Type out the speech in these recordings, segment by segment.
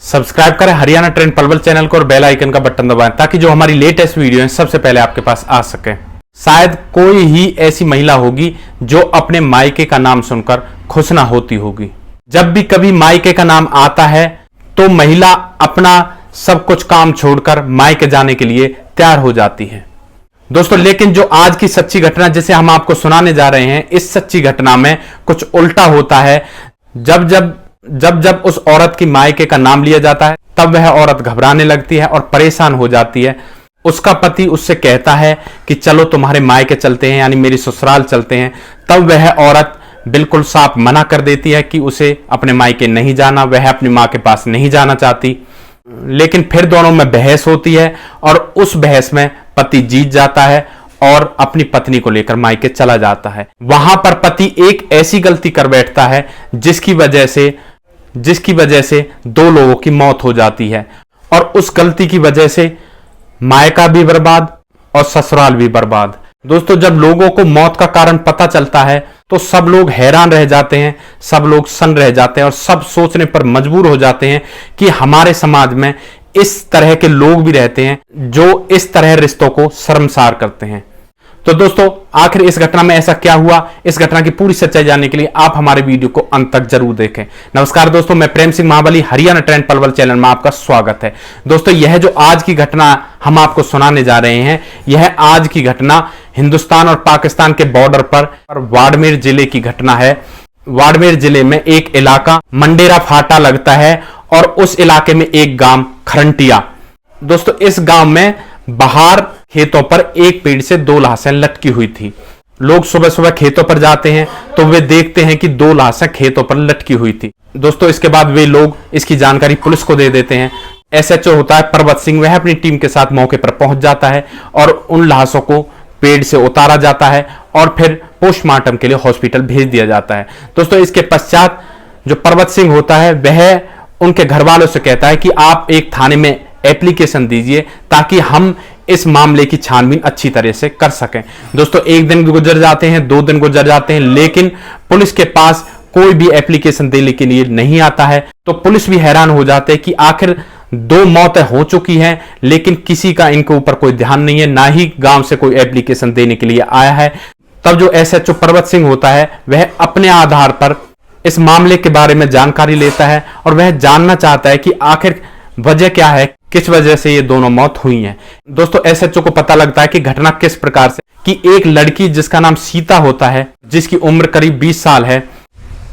Subscribe करें Haryana trend Palwal channel को और बेल आइकन का बटन दबाएं ताकि जो हमारी लेटेस्ट वीडियो है सबसे पहले आपके पास आ सके। शायद कोई ही ऐसी महिला होगी जो अपने मायके का नाम सुनकर खुश ना होती होगी। जब भी कभी मायके का नाम आता है तो महिला अपना सब कुछ काम छोड़कर मायके जाने के लिए तैयार हो जाती है। दोस्तों, लेकिन जो आज की सच्ची घटना जिसे हम आपको सुनाने जा रहे हैं, इस सच्ची घटना में कुछ उल्टा होता है। जब उस औरत की मायके का नाम लिया जाता है तब वह औरत घबराने लगती है और परेशान हो जाती है। उसका पति उससे कहता है कि चलो तुम्हारे मायके चलते हैं, यानी मेरी ससुराल चलते हैं। तब वह औरत बिल्कुल साफ मना कर देती है कि उसे अपने मायके नहीं जाना, वह अपनी मां के पास नहीं जाना चाहती। लेकिन फिर दोनों में बहस होती है और उस बहस में पति जीत जाता है और अपनी पत्नी को लेकर मायके चला जाता है। वहां पर पति एक ऐसी गलती कर बैठता है जिसकी वजह से दो लोगों की मौत हो जाती है और उस गलती की वजह से मायका भी बर्बाद और ससुराल भी बर्बाद। दोस्तों, जब लोगों को मौत का कारण पता चलता है तो सब लोग हैरान रह जाते हैं, सब लोग सन्न रह जाते हैं और सब सोचने पर मजबूर हो जाते हैं कि हमारे समाज में इस तरह के लोग भी रहते हैं जो इस तरह रिश्तों को शर्मसार करते हैं। तो दोस्तों, आखिर इस घटना में ऐसा क्या हुआ, इस घटना की पूरी सच्चाई जानने के लिए आप हमारे वीडियो को अंत तक जरूर देखें। नमस्कार दोस्तों, मैं प्रेम सिंह महाबली, हरियाणा ट्रेंड पलवल चैनल में आपका स्वागत है। दोस्तों, यह जो आज की घटना हम आपको सुनाने जा रहे हैं, यह आज की घटना हिंदुस्तान और पाकिस्तान के बॉर्डर पर बाड़मेर जिले की घटना है। बाड़मेर जिले में एक इलाका मंडेरा फाटा लगता है और उस इलाके में एक गांव खरंटिया। दोस्तों, इस गांव में बाहर खेतों पर एक पेड़ से दो लाशें लटकी हुई थी। लोग सुबह सुबह खेतों पर जाते हैं तो वे देखते हैं कि दो लाशें खेतों पर लटकी हुई थी। दोस्तों, इसके बाद वे लोग इसकी जानकारी पुलिस को दे देते हैं। एसएचओ होता है पर्वत सिंह, वह अपनी टीम के साथ मौके पर पहुंच जाता है और उन लाशों को पेड़ से उतारा जाता है और फिर पोस्टमार्टम के लिए हॉस्पिटल भेज दिया जाता है। दोस्तों, इसके पश्चात जो पर्वत सिंह होता है वह उनके घर वालों से कहता है कि आप एक थाने में एप्लीकेशन दीजिए ताकि हम इस मामले की छानबीन अच्छी तरह से कर सकें। दोस्तों, एक दिन गुजर जाते हैं, 2 दिन गुजर जाते हैं, लेकिन पुलिस के पास कोई भी एप्लीकेशन देने के लिए नहीं आता है। तो पुलिस भी हैरान हो जाते हैं कि आखिर 2 मौतें हो चुकी हैं लेकिन किसी का इनके ऊपर कोई ध्यान नहीं है, ना ही गांव से कोई एप्लीकेशन देने के लिए आया है। तब जो एसएचओ पर्वत सिंह होता है वह अपने आधार पर इस मामले के बारे में जानकारी लेता है और वह जानना चाहता है कि आखिर वजह क्या है, किस वजह से ये दोनों मौत हुई हैं। दोस्तों, एसएचओ को पता लगता है कि घटना किस प्रकार से कि एक लड़की जिसका नाम सीता होता है, जिसकी उम्र करीब 20 साल है,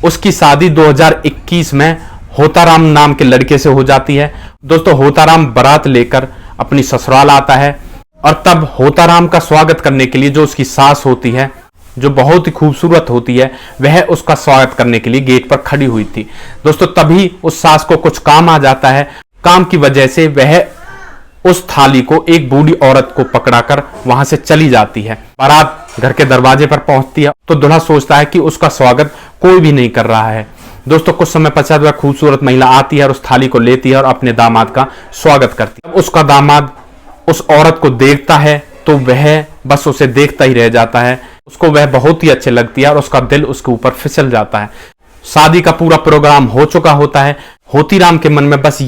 उसकी शादी 2021 में होताराम नाम के लड़के से हो जाती है। दोस्तों, होताराम बारात लेकर अपनी ससुराल आता है और तब होताराम का स्वागत करने के लिए जो उसकी सास होती है, जो बहुत ही खूबसूरत होती है, वह उसका स्वागत करने के लिए गेट पर खड़ी हुई थी। दोस्तों, तभी उस सास को कुछ काम आ जाता है। काम की वजह से वह उस थाली को एक बूढ़ी औरत को पकड़ाकर वहां से चली जाती है। बारात घर के दरवाजे पर पहुंचती है तो दूल्हा सोचता है कि उसका स्वागत कोई भी नहीं कर रहा है। दोस्तों, कुछ समय पश्चात वह खूबसूरत महिला आती है और उस थाली को लेती है और अपने दामाद का स्वागत करती है। उसका दामाद उस औरत को देखता है तो वह बस उसे देखता ही रह जाता है। उसको वह बहुत ही अच्छी लगती है और उसका दिल उसके ऊपर फिसल जाता है। शादी का पूरा प्रोग्राम हो चुका होता है। होतीराम के मन में बस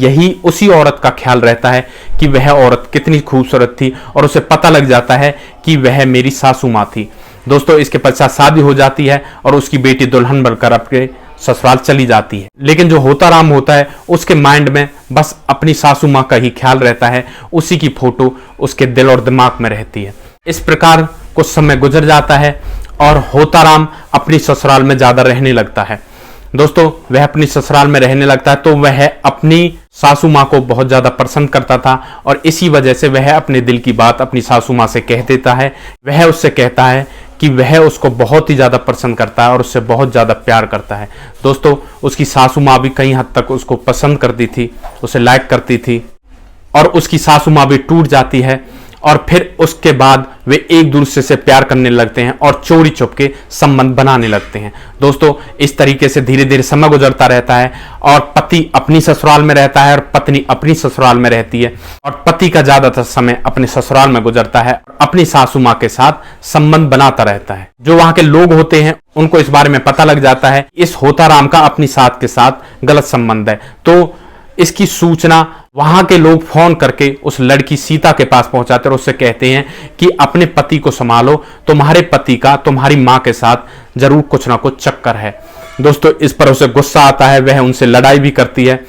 उसी औरत का ख्याल रहता है कि वह औरत कितनी खूबसूरत थी और उसे पता लग जाता है कि वह मेरी सासू मां थी। दोस्तों, इसके पश्चात शादी हो जाती है और उसकी बेटी दुल्हन बनकर अपने ससुराल चली जाती है। लेकिन जो होताराम होता है उसके माइंड में बस अपनी सासू मां का ही ख्याल रहता है, उसी की फोटो उसके दिल और दिमाग में रहती है। इस प्रकार कुछ समय गुजर जाता है और होताराम अपनी ससुराल में ज्यादा रहने लगता है। दोस्तों, वह अपनी ससुराल में रहने लगता है तो वह अपनी सासू मां को बहुत ज्यादा पसंद करता था और इसी वजह से वह अपने दिल की बात अपनी सासू मां से कह देता है। वह उससे कहता है कि वह उसको बहुत ही ज्यादा पसंद करता है और उससे बहुत ज्यादा प्यार करता है। दोस्तों, उसकी सासू मां भी कई हद तक उसको पसंद करती थी, उसे लाइक करती थी और उसकी सासू मां भी टूट जाती है और फिर उसके बाद वे एक दूसरे से प्यार करने लगते हैं और चोरी चुपके संबंध बनाने लगते हैं। दोस्तों, इस तरीके से धीरे धीरे समय गुजरता रहता है और पति अपनी ससुराल में रहता है और पत्नी अपनी ससुराल में रहती है और पति का ज्यादातर समय अपने ससुराल में गुजरता है, अपनी सासू मां के साथ संबंध बनाता रहता है। जो वहां के लोग होते हैं उनको इस बारे में पता लग जाता है इस होताराम का अपनी सास के साथ गलत संबंध है। तो इसकी सूचना वहां के लोग फोन करके उस लड़की सीता के पास पहुंचाते और उससे कहते हैं कि अपने पति को संभालो, तुम्हारे पति का तुम्हारी मां के साथ जरूर कुछ ना कुछ चक्कर है। दोस्तों इस पर उसे गुस्सा आता है, वह उनसे लड़ाई भी करती है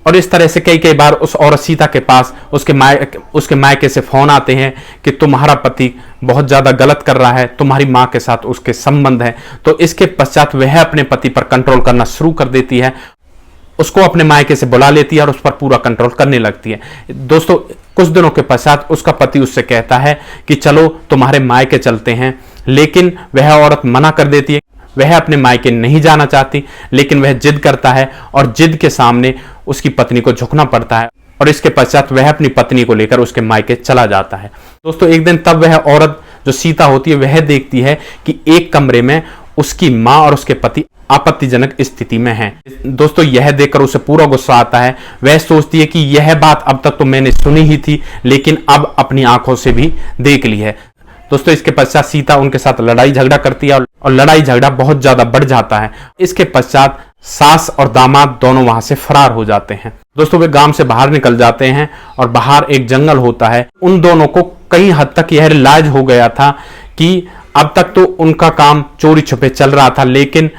और इस तरह से कई बार उस औरत सीता के पास उसके मायके से फोन आते हैं कि तुम्हारा पति बहुत ज्यादा गलत कर रहा है, तुम्हारी मां के साथ उसके संबंध है। तो इसके पश्चात वह अपने पति पर कंट्रोल करना शुरू कर देती है, उसको अपने मायके से बुला लेती है और उस पर पूरा कंट्रोल करने लगती है। दोस्तों कुछ दिनों के पश्चात उसका पति उससे कहता है कि चलो तुम्हारे मायके चलते हैं, लेकिन वह औरत मना कर देती है। वह अपने मायके नहीं जाना चाहती, लेकिन वह जिद करता है और जिद के सामने उसकी पत्नी को झुकना पड़ता है और इसके पश्चात वह अपनी पत्नी को लेकर उसके मायके चला जाता है। दोस्तों एक दिन तब वह औरत जो सीता होती है वह देखती है कि एक कमरे में उसकी मां और उसके पति आपत्तिजनक स्थिति में हैं। दोस्तों यह देखकर उसे पूरा गुस्सा आता है। वह सोचती है कि यह बात अब तक तो मैंने सुनी ही थी, लेकिन अब अपनी आंखों से भी देख ली है। दोस्तों इसके पश्चात सीता उनके साथ लड़ाई झगड़ा करती है और लड़ाई झगड़ा बहुत ज्यादा बढ़ जाता है। इसके पश्चात सास और दामाद दोनों वहां से फरार हो जाते हैं। दोस्तों वे गांव से बाहर निकल जाते हैं और बाहर एक जंगल होता है। उन दोनों को कई हद तक यह रियलाइज हो गया था कि अब तक तो उनका काम चोरी छुपे चल रहा था, लेकिन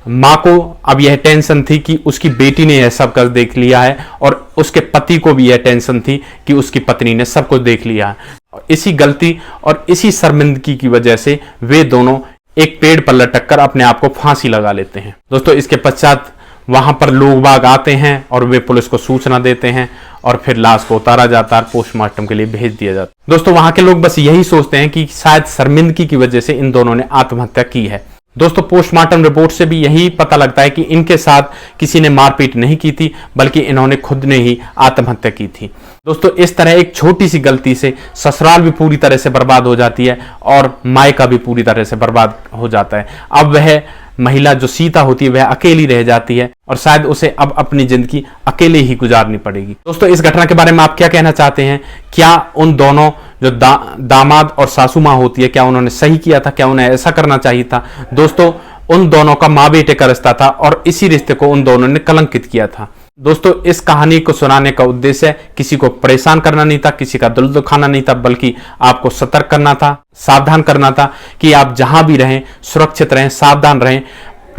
मां को अब यह टेंशन थी कि उसकी बेटी ने यह सब कर देख लिया है और उसके पति को भी यह टेंशन थी कि उसकी पत्नी ने सब कुछ देख लिया है। इसी गलती और इसी शर्मिंदगी की वजह से वे दोनों एक पेड़ पर लटक कर अपने आप को फांसी लगा लेते हैं। दोस्तों इसके पश्चात वहां पर लोग बाग आते हैं और वे पुलिस को सूचना देते हैं और फिर लाश को उतारा जाता है, पोस्टमार्टम के लिए भेज दिया जाता है। दोस्तों वहां के लोग बस यही सोचते हैं कि शायद शर्मिंदगी की वजह से इन दोनों ने आत्महत्या की है। दोस्तों पोस्टमार्टम रिपोर्ट से भी यही पता लगता है कि इनके साथ किसी ने मारपीट नहीं की थी, बल्कि इन्होंने खुद ने ही आत्महत्या की थी। दोस्तों इस तरह एक छोटी सी गलती से ससुराल भी पूरी तरह से बर्बाद हो जाती है और मायका भी पूरी तरह से बर्बाद हो जाता है। अब वह महिला जो सीता होती है वह अकेली रह जाती है और शायद उसे अब अपनी जिंदगी अकेले ही गुजारनी पड़ेगी। दोस्तों इस घटना के बारे में आप क्या कहना चाहते हैं? क्या उन दोनों जो दामाद और सासू माँ होती है, क्या उन्होंने सही किया था? क्या उन्हें ऐसा करना चाहिए था? दोस्तों उन दोनों का माँ बेटे का रिश्ता था और इसी रिश्ते को उन दोनों ने कलंकित किया था। दोस्तों इस कहानी को सुनाने का उद्देश्य किसी को परेशान करना नहीं था, किसी का दिल दुखाना नहीं था, बल्कि आपको सतर्क करना था, सावधान करना था कि आप जहां भी रहें सुरक्षित रहें, सावधान रहें,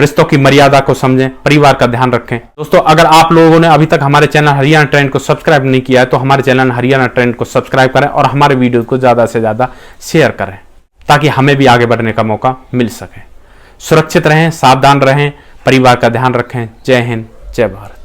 रिश्तों की मर्यादा को समझें, परिवार का ध्यान रखें। दोस्तों अगर आप लोगों ने अभी तक हमारे चैनल हरियाणा ट्रेंड को सब्सक्राइब नहीं किया है तो हमारे चैनल हरियाणा ट्रेंड को सब्सक्राइब करें और हमारे वीडियो को ज्यादा से ज्यादा शेयर करें ताकि हमें भी आगे बढ़ने का मौका मिल सके। सुरक्षित रहें, सावधान रहें, परिवार का ध्यान रखें। जय हिंद, जय भारत।